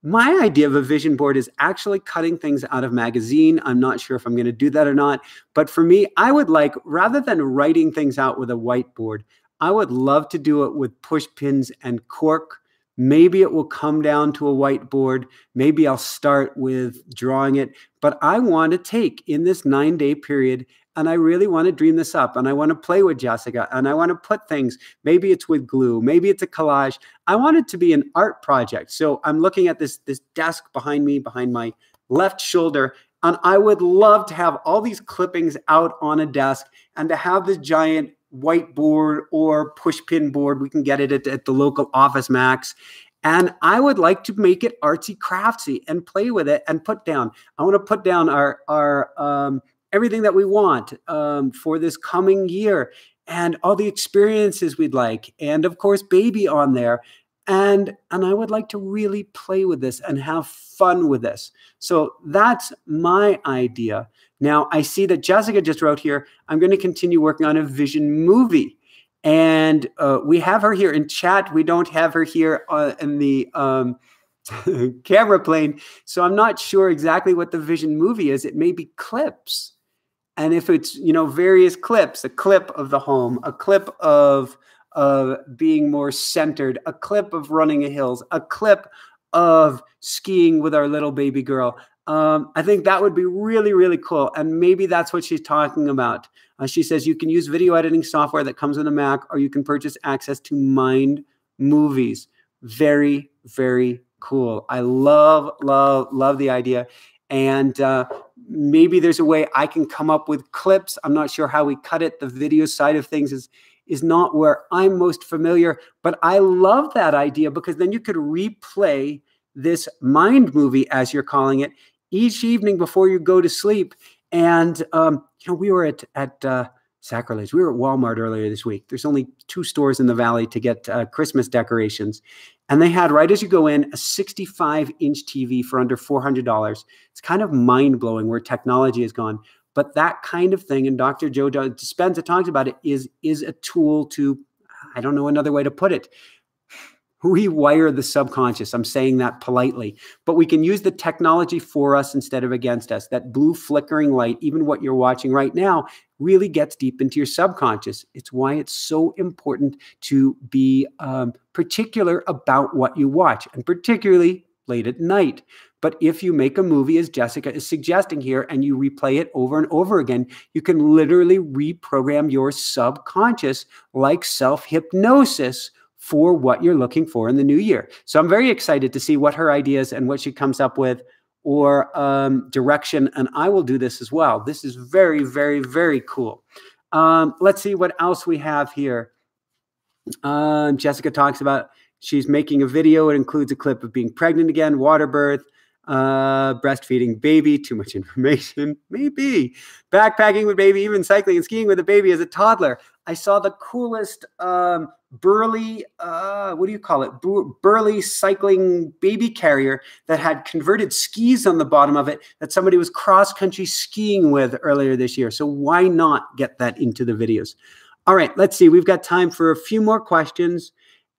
Speaker 1: My idea of a vision board is actually cutting things out of magazine. I'm not sure if I'm going to do that or not. But for me, I would like, rather than writing things out with a whiteboard, I would love to do it with push pins and cork. Maybe it will come down to a whiteboard. Maybe I'll start with drawing it. But I want to take in this 9-day period, and I really want to dream this up, and I want to play with Jessica, and I want to put things, maybe it's with glue, maybe it's a collage. I want it to be an art project. So I'm looking at this desk behind me, behind my left shoulder, and I would love to have all these clippings out on a desk and to have this giant whiteboard or push pin board. We can get it at the local Office Max. And I would like to make it artsy craftsy and play with it and put down. I want to put down our everything that we want for this coming year and all the experiences we'd like. And of course, baby on there. And I would like to really play with this and have fun with this. So that's my idea. Now, I see that Jessica just wrote here, I'm going to continue working on a vision movie. And we have her here in chat. We don't have her here in the camera plane. So I'm not sure exactly what the vision movie is. It may be clips. And if it's, various clips, a clip of the home, a clip of being more centered, a clip of running hills, a clip of skiing with our little baby girl. I think that would be really, really cool. And maybe that's what she's talking about. She says you can use video editing software that comes with a Mac, or you can purchase access to Mind Movies. Very, very cool. I love, love, love the idea. And maybe there's a way I can come up with clips. I'm not sure how we cut it. The video side of things is not where I'm most familiar, but I love that idea, because then you could replay this mind movie, as you're calling it, each evening before you go to sleep. And we were at Sacrilege. We were at Walmart earlier this week. There's only 2 stores in the Valley to get Christmas decorations. And they had, right as you go in, a 65-inch TV for under $400. It's kind of mind-blowing where technology has gone. But that kind of thing, and Dr. Joe Dispenza talks about it, is a tool to, I don't know another way to put it, rewire the subconscious. I'm saying that politely. But we can use the technology for us instead of against us. That blue flickering light, even what you're watching right now, really gets deep into your subconscious. It's why it's so important to be particular about what you watch, and particularly late at night. But if you make a movie, as Jessica is suggesting here, and you replay it over and over again, you can literally reprogram your subconscious like self-hypnosis for what you're looking for in the new year. So I'm very excited to see what her ideas and what she comes up with, or direction, and I will do this as well. This is very, very, very cool. Let's see what else we have here. Jessica talks about she's making a video. It includes a clip of being pregnant again, water birth, breastfeeding baby, too much information, maybe. Backpacking with baby, even cycling and skiing with a baby as a toddler. I saw the coolest burly, what do you call it? Burly cycling baby carrier that had converted skis on the bottom of it that somebody was cross-country skiing with earlier this year. So why not get that into the videos? All right, let's see. We've got time for a few more questions.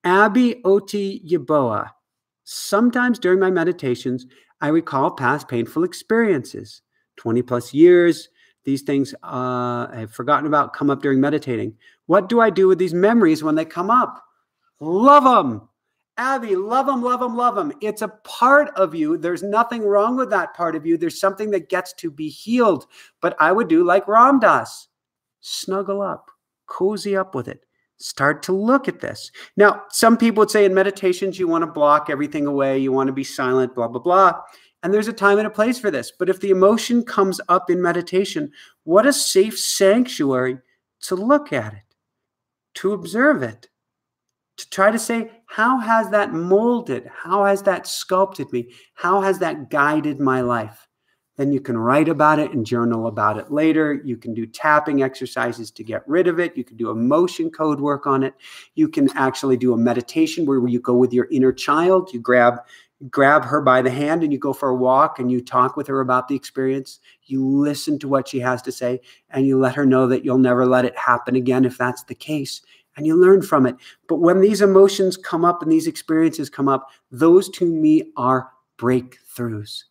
Speaker 1: Abby Oti Yaboa. Sometimes during my meditations, I recall past painful experiences. 20 plus years, these things I've forgotten about come up during meditating. What do I do with these memories when they come up? Love them. Abby, love them, love them, love them. It's a part of you. There's nothing wrong with that part of you. There's something that gets to be healed. But I would do like Ram Dass. Snuggle up, cozy up with it. Start to look at this. Now, some people would say in meditations, you want to block everything away. You want to be silent, blah, blah, blah. And there's a time and a place for this. But if the emotion comes up in meditation, what a safe sanctuary to look at it, to observe it, to try to say, how has that molded? How has that sculpted me? How has that guided my life? Then you can write about it and journal about it later. You can do tapping exercises to get rid of it. You can do emotion code work on it. You can actually do a meditation where you go with your inner child. You grab grab her by the hand and you go for a walk and you talk with her about the experience. You listen to what she has to say and you let her know that you'll never let it happen again if that's the case, and you learn from it. But when these emotions come up and these experiences come up, those to me are breakthroughs.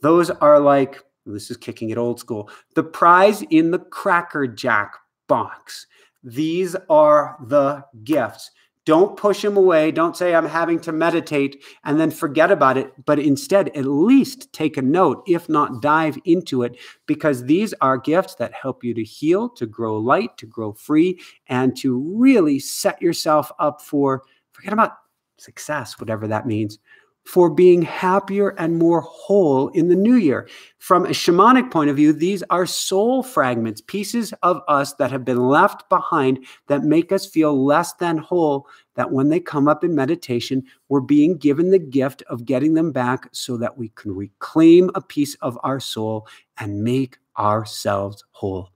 Speaker 1: Those are like, this is kicking it old school, the prize in the Cracker Jack box. These are the gifts. Don't push them away. Don't say, I'm having to meditate and then forget about it. But instead, at least take a note, if not dive into it, because these are gifts that help you to heal, to grow light, to grow free, and to really set yourself up for, forget about success, whatever that means, for being happier and more whole in the new year. From a shamanic point of view, these are soul fragments, pieces of us that have been left behind that make us feel less than whole, that when they come up in meditation, we're being given the gift of getting them back so that we can reclaim a piece of our soul and make ourselves whole.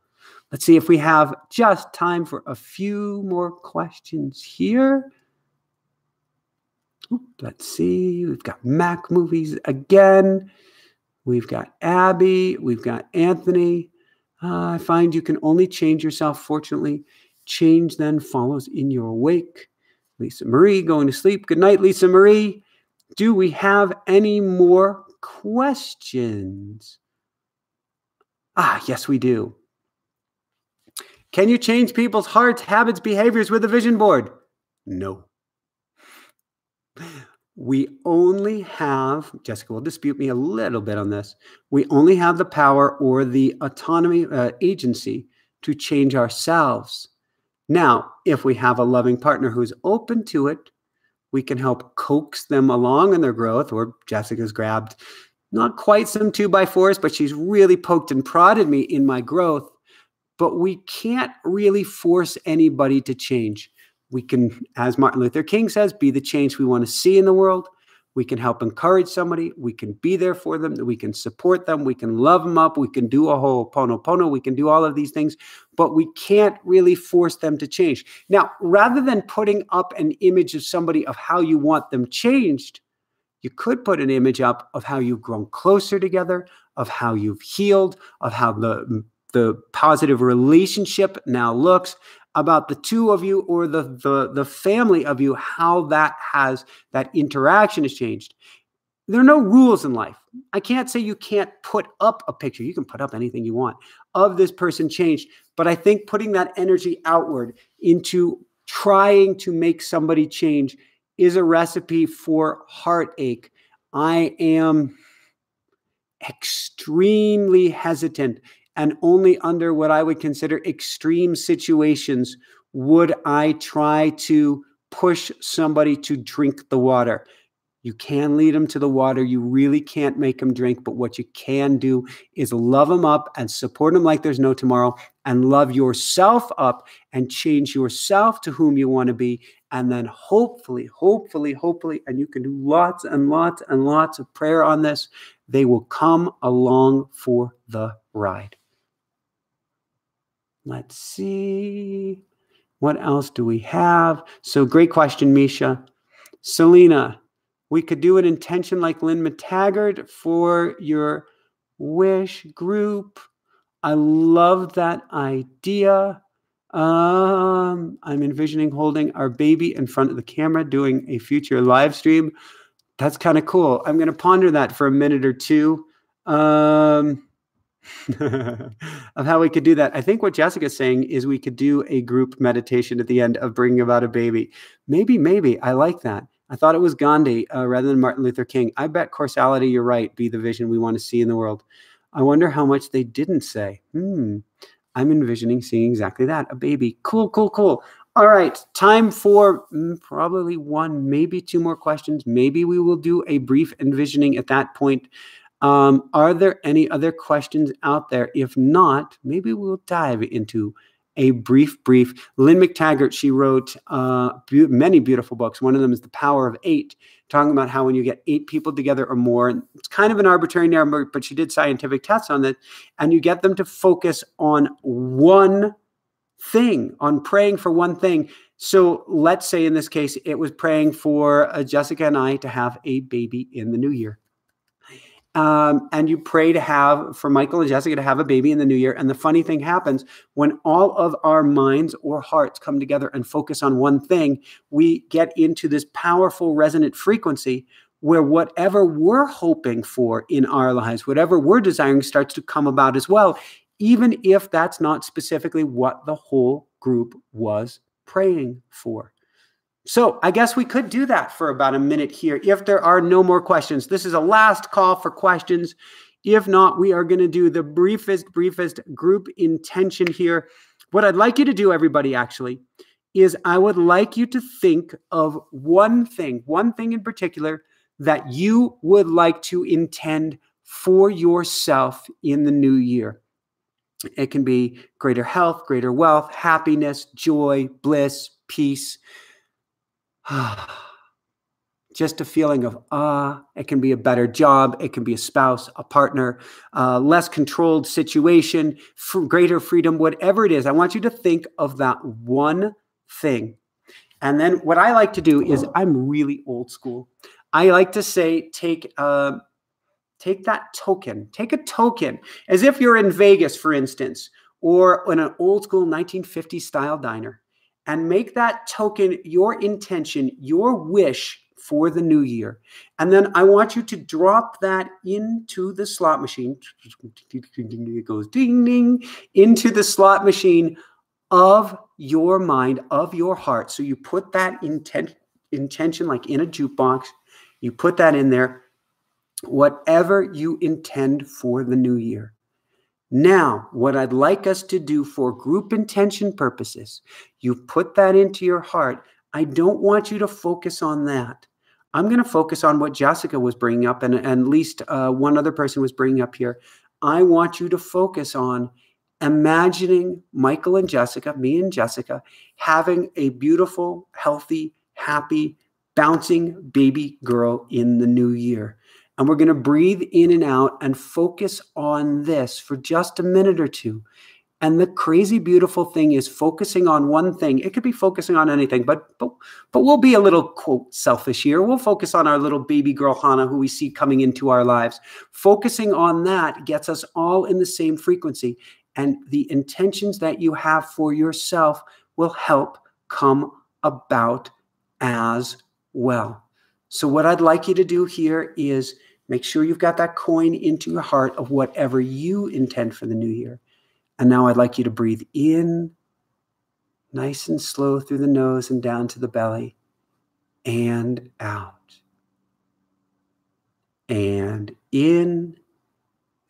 Speaker 1: Let's see if we have just time for a few more questions here. Let's see. We've got Mac movies again. We've got Abby. We've got Anthony. I find you can only change yourself. Fortunately, change then follows in your wake. Lisa Marie going to sleep. Good night, Lisa Marie. Do we have any more questions? Yes, we do. Can you change people's hearts, habits, behaviors with a vision board? No. We only have, Jessica will dispute me a little bit on this, we only have the power or the autonomy, agency to change ourselves. Now, if we have a loving partner who's open to it, we can help coax them along in their growth, or Jessica's grabbed not quite some 2x4s, but she's really poked and prodded me in my growth. But we can't really force anybody to change. We can, as Martin Luther King says, be the change we want to see in the world. We can help encourage somebody. We can be there for them. We can support them. We can love them up. We can do a whole Ho'oponopono. We can do all of these things, but we can't really force them to change. Now, rather than putting up an image of somebody of how you want them changed, you could put an image up of how you've grown closer together, of how you've healed, of how the positive relationship now looks, about the two of you or the family of you, how that interaction has changed. There are no rules in life. I can't say you can't put up a picture. You can put up anything you want of this person changed. But I think putting that energy outward into trying to make somebody change is a recipe for heartache. I am extremely hesitant, and only under what I would consider extreme situations would I try to push somebody to drink the water. You can lead them to the water. You really can't make them drink. But what you can do is love them up and support them like there's no tomorrow, and love yourself up and change yourself to whom you want to be. And then hopefully, and you can do lots and lots and lots of prayer on this, they will come along for the ride. Let's see. What else do we have? So great question, Misha. Selena, we could do an intention like Lynn McTaggart for your wish group. I love that idea. I'm envisioning holding our baby in front of the camera, doing a future live stream. That's kind of cool. I'm going to ponder that for a minute or two. Of how we could do that. I think what Jessica's saying is we could do a group meditation at the end of bringing about a baby. Maybe. I like that. I thought it was Gandhi rather than Martin Luther King. I bet causality, you're right, be the vision we want to see in the world. I wonder how much they didn't say. I'm envisioning seeing exactly that, a baby. Cool. All right, time for probably one, maybe two more questions. Maybe we will do a brief envisioning at that point. Are there any other questions out there? If not, maybe we'll dive into a brief. Lynn McTaggart, she wrote many beautiful books. One of them is The Power of 8, talking about how when you get 8 people together or more, and it's kind of an arbitrary number, but she did scientific tests on that, and you get them to focus on one thing, on praying for one thing. So let's say in this case, it was praying for Jessica and I to have a baby in the new year. And you pray for Michael and Jessica to have a baby in the new year. And the funny thing happens when all of our minds or hearts come together and focus on one thing, we get into this powerful resonant frequency where whatever we're hoping for in our lives, whatever we're desiring, starts to come about as well, even if that's not specifically what the whole group was praying for. So I guess we could do that for about a minute here. If there are no more questions, this is a last call for questions. If not, we are going to do the briefest group intention here. What I'd like you to do, everybody, actually, is I would like you to think of one thing in particular that you would like to intend for yourself in the new year. It can be greater health, greater wealth, happiness, joy, bliss, peace. Just a feeling of it can be a better job, it can be a spouse, a partner, less controlled situation, greater freedom, whatever it is. I want you to think of that one thing. And then what I like to do is, I'm really old school. I like to say, take that token. Take a token, as if you're in Vegas, for instance, or in an old school 1950s style diner, and make that token your intention, your wish for the new year. And then I want you to drop that into the slot machine. It goes ding, ding, into the slot machine of your mind, of your heart. So you put that intention like in a jukebox. You put that in there, whatever you intend for the new year. Now, what I'd like us to do for group intention purposes, you put that into your heart. I don't want you to focus on that. I'm going to focus on what Jessica was bringing up, and at least one other person was bringing up here. I want you to focus on imagining Michael and Jessica, me and Jessica, having a beautiful, healthy, happy, bouncing baby girl in the new year. And we're going to breathe in and out and focus on this for just a minute or two. And the crazy beautiful thing is focusing on one thing. It could be focusing on anything, but we'll be a little, quote, selfish here. We'll focus on our little baby girl, Hannah, who we see coming into our lives. Focusing on that gets us all in the same frequency. And the intentions that you have for yourself will help come about as well. So what I'd like you to do here is make sure you've got that coin into your heart of whatever you intend for the new year. And now I'd like you to breathe in nice and slow through the nose and down to the belly, and out. And in,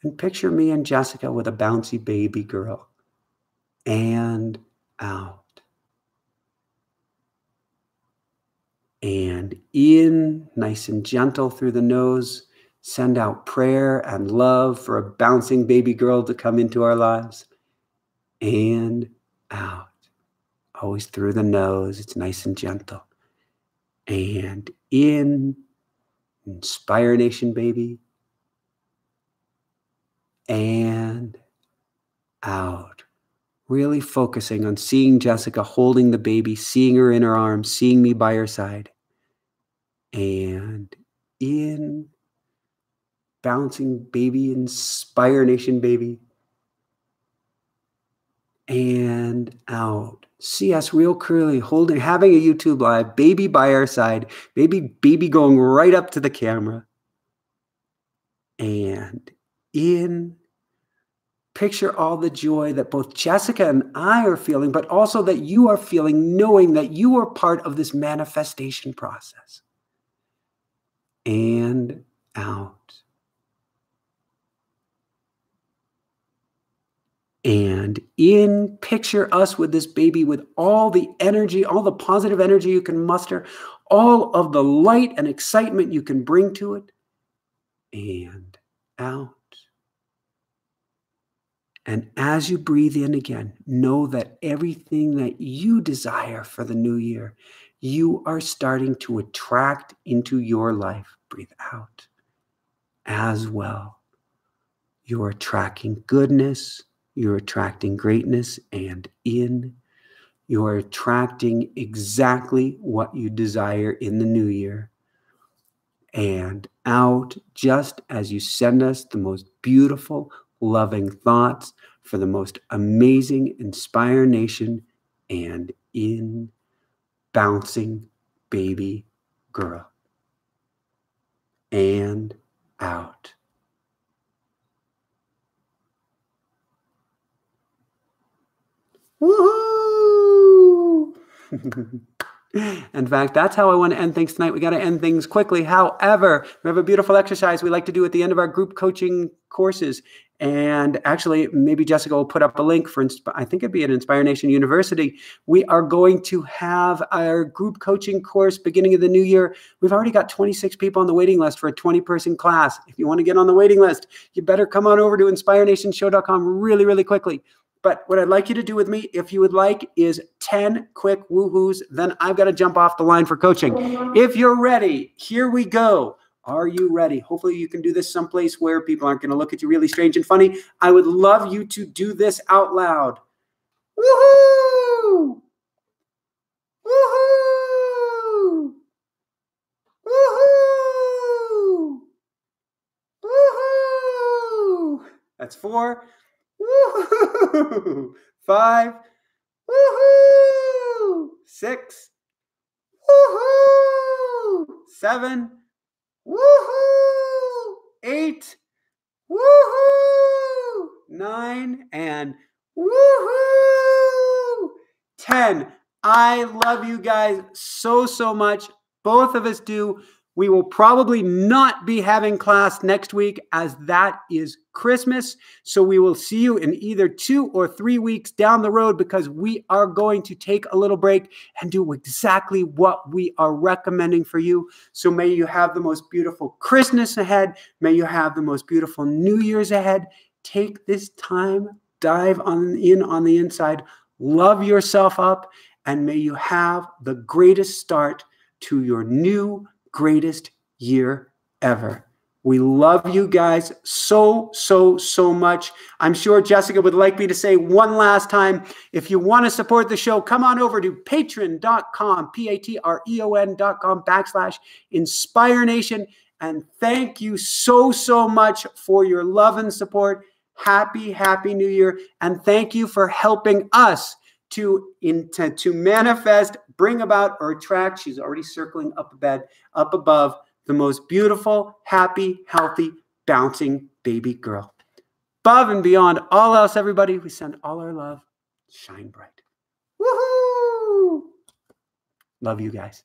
Speaker 1: and picture me and Jessica with a bouncy baby girl, and out. And in, nice and gentle through the nose, send out prayer and love for a bouncing baby girl to come into our lives. And out. Always through the nose. It's nice and gentle. And in. Inspire Nation, baby. And out. Really focusing on seeing Jessica holding the baby, seeing her in her arms, seeing me by her side. And in. Bouncing baby, Inspire Nation, baby. And out. See us real clearly holding, having a YouTube live, baby by our side, baby going right up to the camera. And in. Picture all the joy that both Jessica and I are feeling, but also that you are feeling, knowing that you are part of this manifestation process. And out. And in, picture us with this baby with all the energy, all the positive energy you can muster, all of the light and excitement you can bring to it. And out. And as you breathe in again, know that everything that you desire for the new year, you are starting to attract into your life. Breathe out as well. You're attracting goodness. You're attracting greatness. And in, You are attracting exactly what you desire in the new year. And out, just as you send us the most beautiful, loving thoughts for the most amazing Inspire Nation, and in bouncing baby girl. And out. Woohoo! In fact, that's how I want to end things tonight. We got to end things quickly. However, we have a beautiful exercise we like to do at the end of our group coaching courses. And actually, maybe Jessica will put up a link for, I think it'd be at Inspire Nation University. We are going to have our group coaching course beginning of the new year. We've already got 26 people on the waiting list for a 20-person class. If you want to get on the waiting list, you better come on over to inspirenationshow.com really, really quickly. But what I'd like you to do with me, if you would like, is 10 quick woohoos. Then I've got to jump off the line for coaching. If you're ready, here we go. Are you ready? Hopefully you can do this someplace where people aren't going to look at you really strange and funny. I would love you to do this out loud. Woohoo! Woohoo! Woohoo! Woohoo! That's 4. Woohoo! 5. Woohoo! 6. Woohoo! 7. Woohoo! 8. Woohoo! 9. And woohoo! 10. I love you guys so, so much. Both of us do. We will probably not be having class next week as that is Christmas. So we will see you in either 2 or 3 weeks down the road because we are going to take a little break and do exactly what we are recommending for you. So may you have the most beautiful Christmas ahead. May you have the most beautiful New Year's ahead. Take this time, dive in on the inside, love yourself up, and may you have the greatest start to your new greatest year ever. We love you guys so, so, so much. I'm sure Jessica would like me to say one last time, if you want to support the show, come on over to patreon.com, patreon.com/Inspire Nation. And thank you so, so much for your love and support. Happy, happy New Year. And thank you for helping us to manifest, bring about, or attract. She's already circling up above, the most beautiful, happy, healthy, bouncing baby girl. Above and beyond all else, everybody, we send all our love. Shine bright. Woohoo! Love you guys.